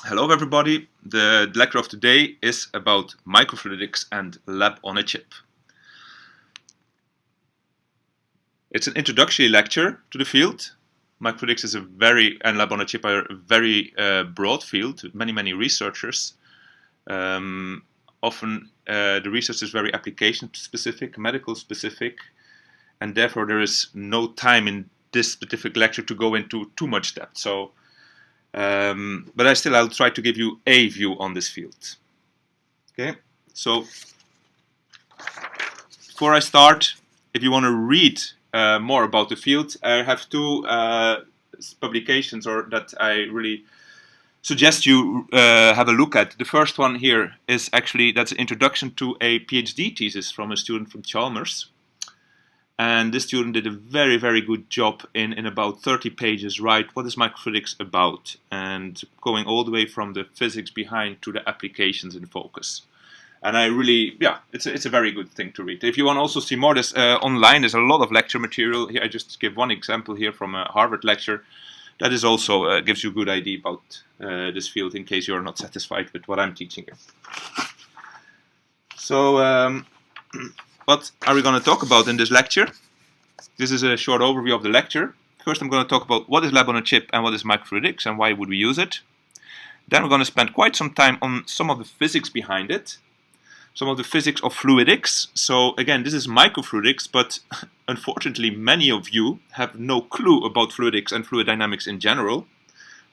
Hello everybody, the lecture of today is about microfluidics and lab on a chip. It's an introductory lecture to the field. Microfluidics is and lab on a chip are a very broad field, many researchers. Often the research is very application specific, medical specific, and therefore there is no time in this specific lecture to go into too much depth. So but I'll try to give you a view on this field. Okay, so before I start, if you want to read more about the field, I have two publications that I really suggest you have a look at. The first one here is that's an introduction to a PhD thesis from a student from Chalmers. And this student did a very good job in about 30 pages, right? What is microfluidics about? And going all the way from the physics behind to the applications in focus. And it's a very good thing to read. If you want to also see more, there's online, there's a lot of lecture material. Here I just give one example here from a Harvard lecture. That is also gives you a good idea about this field in case you're not satisfied with what I'm teaching here. So, what are we going to talk about in this lecture? This is a short overview of the lecture. First, I'm going to talk about what is lab on a chip and what is microfluidics and why would we use it. Then we're going to spend quite some time on some of the physics behind it, some of the physics of fluidics. So again, this is microfluidics, but unfortunately many of you have no clue about fluidics and fluid dynamics in general,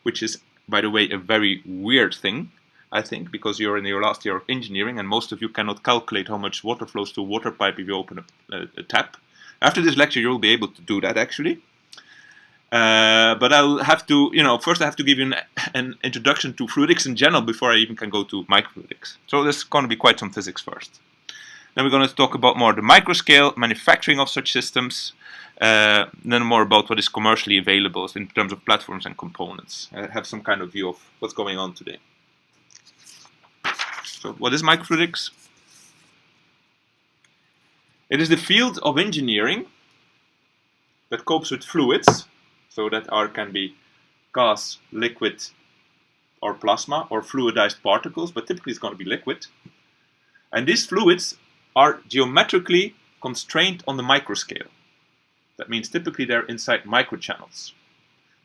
which is, by the way, a very weird thing. I think, because you're in your last year of engineering and most of you cannot calculate how much water flows through a water pipe if you open a tap. After this lecture you'll be able to do that actually. But I'll have to, first I have to give you an introduction to fluidics in general before I even can go to microfluidics. So there's going to be quite some physics first. Then we're going to talk about more the microscale, manufacturing of such systems, then more about what is commercially available in terms of platforms and components. I have some kind of view of what's going on today. So what is microfluidics? It is the field of engineering that copes with fluids, so that can be gas, liquid, or plasma, or fluidized particles, but typically it's going to be liquid. And these fluids are geometrically constrained on the microscale. That means typically they're inside microchannels.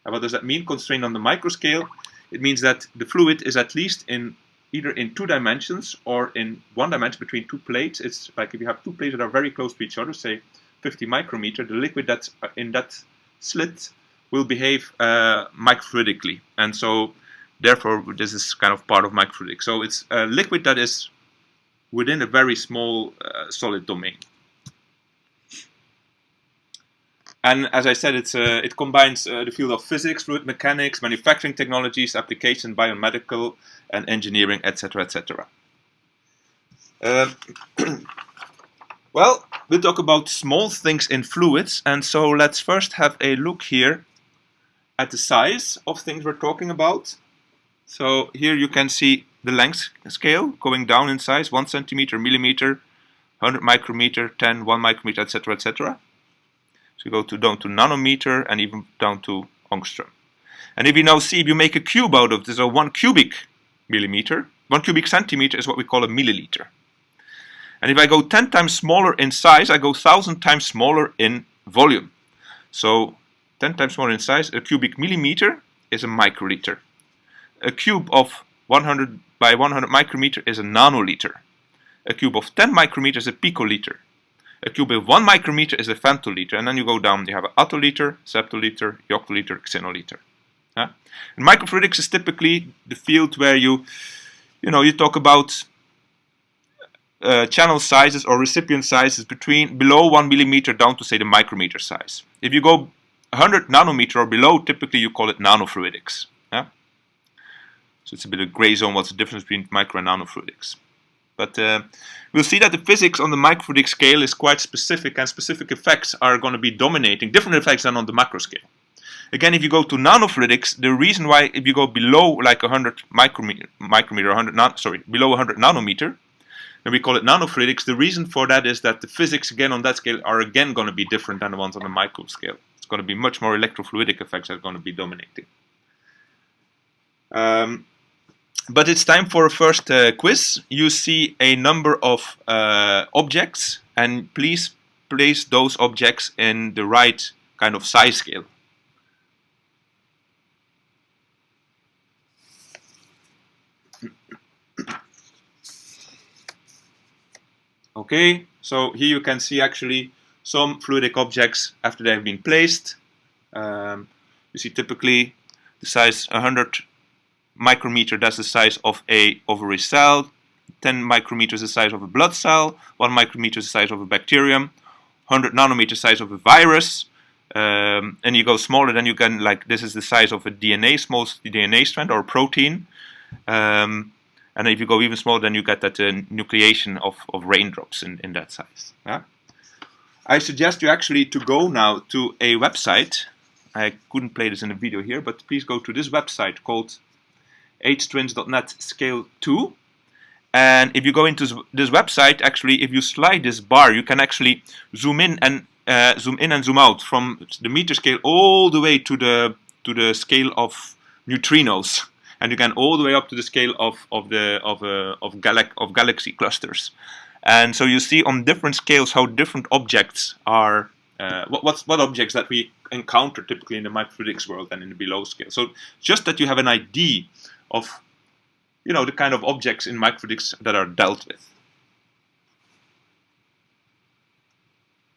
And what does that mean, constrained on the microscale? It means that the fluid is at least either in 2 dimensions or in 1 dimension between 2 plates. It's like if you have 2 plates that are very close to each other, say 50 micrometer, the liquid that's in that slit will behave microfluidically. And so, therefore, this is kind of part of microfluidics. So it's a liquid that is within a very small solid domain. And as I said, it combines the field of physics, fluid mechanics, manufacturing technologies, application, biomedical, and engineering, etc., etc. Well, we'll talk about small things in fluids, and so let's first have a look here at the size of things we're talking about. So here you can see the length scale going down in size: 1 centimeter, millimeter, 100 micrometer, 10, 1 micrometer, etc., etc. So you go down to nanometer and even down to angstrom. And if you make a cube out of this, or 1 cubic millimeter, 1 cubic centimeter is what we call a milliliter. And if I go 10 times smaller in size, I go 1,000 times smaller in volume. So 10 times smaller in size, a cubic millimeter is a microliter. A cube of 100 by 100 micrometer is a nanoliter. A cube of 10 micrometers is a picoliter. A cube of 1 micrometer is a femtoliter, and then you go down, you have an attoliter, septoliter, octoliter, xenoliter. And microfluidics is typically the field where you talk about channel sizes or recipient sizes below 1 millimeter down to, say, the micrometer size. If you go 100 nanometer or below, typically you call it nanofluidics. So it's a bit of gray zone what's the difference between micro and nanofluidics. But we'll see that the physics on the microfluidic scale is quite specific, and specific effects are going to be dominating, different effects than on the macro scale. Again, if you go to nanofluidics, the reason why, if you go below like 100 micrometer, below 100 nanometer, and we call it nanofluidics, the reason for that is that the physics again on that scale are again going to be different than the ones on the micro scale. It's going to be much more electrofluidic effects that are going to be dominating. But it's time for a first quiz. You see a number of objects, and please place those objects in the right kind of size scale. Okay, so here you can see actually some fluidic objects after they have been placed. You see typically the size 100 micrometer, that's the size of a ovary cell. 10 micrometers the size of a blood cell. 1 micrometer the size of a bacterium. 100 nanometer size of a virus. And you go smaller, then you can, like, this is the size of a DNA, small DNA strand or protein. And if you go even smaller, then you get that nucleation of raindrops in that size. Yeah? I suggest you actually to go now to a website. I couldn't play this in the video here, but please go to this website called htrins.net scale 2. And if you go into this website, actually, if you slide this bar, you can actually zoom in and zoom out from the meter scale all the way to the scale of neutrinos. And you can all the way up to the scale of galaxy clusters, and so you see on different scales how different objects are. What objects that we encounter typically in the microfluidics world and in the below scale. So just that you have an idea of, the kind of objects in microfluidics that are dealt with.